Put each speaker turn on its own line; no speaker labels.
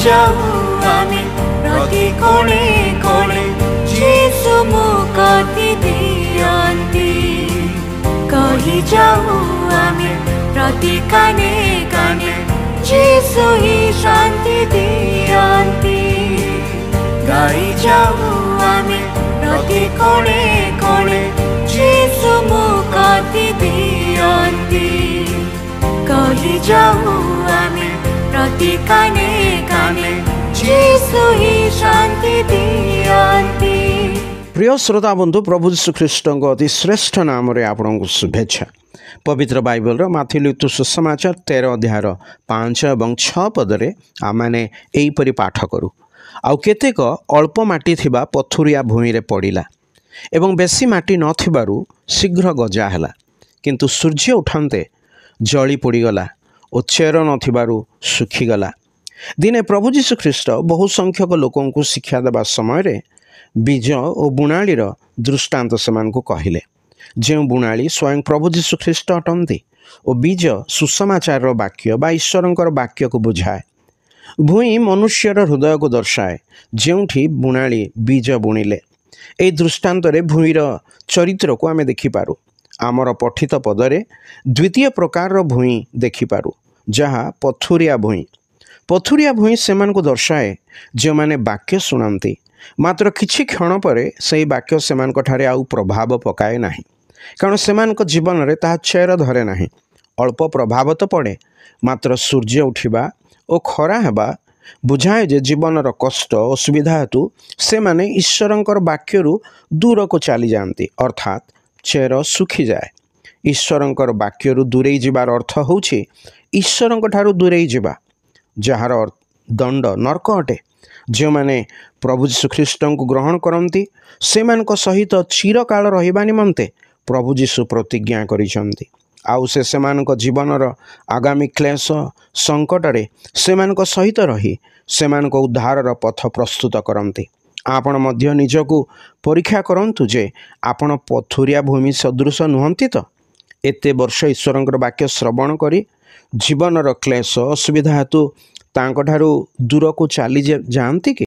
जाऊ आमे प्रति कोणे कोणे जीसु मुक्ति दियन्ति कहि जाऊ आमे प्रति काने काने जीसु ही शांति दियन्ति गाई जाऊ आमे प्रति कोणे कोणे जीसु मुक्ति दियन्ति कहि जाऊ आमे प्रति काने काने जीसु ही शांति दियन्ति।
प्रिय श्रोता बंधु प्रभु यीशु ख्रीष्ट अति श्रेष्ठ नाम रे आपनको शुभेच्छा। पवित्र बाइबल रो माथि लिखित सुसमाचार 13 अध्याय 5 और 6 पदरे आमाने एहीपरि पाठ करू। आउ केतेक अल्प माटी थिबा पथुरिया भूमि रे पड़िला एवं बेसी माटी नथिबारु शीघ्र गजा हैला, किंतु सूर्य उठान्ते जली पड़ीगला और चेर नथिबारु सुखीगला। दिने प्रभु यीशु ख्रीष्ट बहु संख्यक लोकों को शिक्षा देवा समय बीज और बुणालीर दृष्टांत सेमानकु कहिले। जो बुणाली स्वयं प्रभु यीशु ख्रीष्ट अटंती और बीज सुसमाचार वाक्य बा ईश्वरंकर वाक्य को बुझाए। भूई मनुष्यर हृदय को दर्शाए जोठी बुणाली बीज बुणिले। ए दृष्टांत रे भूईर चरित्र को आमे देखिपारू। आमर पठित पदरे द्वितीय प्रकार भूई देखिपारू जहाँ पथुरिया भूई। पथुरिया भूई सेमान को दर्शाए जो माने वाक्य शुणांती, मात्र किछि क्षण परे सही वाक्य सेमान ठारे आउ प्रभाव पकाए नाही, कारण सेमान जीवन रे ताहा चेर धरे नाही। अल्प प्रभाव तो पड़े, मात्र सूर्य उठिबा और खरा हेबा बुझाए जे जीवनर कष्ट असुविधा हेतु से माने ईश्वरंकर वाक्यरू दूर को चली जाती, अर्थात चेर सुखी जाए। ईश्वरंकर वाक्यरू दूरेई जिबार अर्थ होछि ईश्वरंक ठारू दूरेई जिबा, जहार दंड नरक अटे। जो माने प्रभु यीशु ख्रीष्ट को ग्रहण करती से सहित चिरकाल रहिबा निमंते प्रभु यीशु प्रतिज्ञा करिसंती। आउ से सेमानक जीवनर आगामी क्लेश संकट रे सेमानक सहित रही सेमानक उद्धारर पथ प्रस्तुत करती। आपण मध्य निजको परीक्षा करंतु जे आपण पथुरिया भूमि सदृश नुहंती तो। एते वर्ष ईश्वरंकर वाक्य श्रवण करी जीवनर क्लेश असुविधा हेतु तांको ठारू दूर को चली जाती कि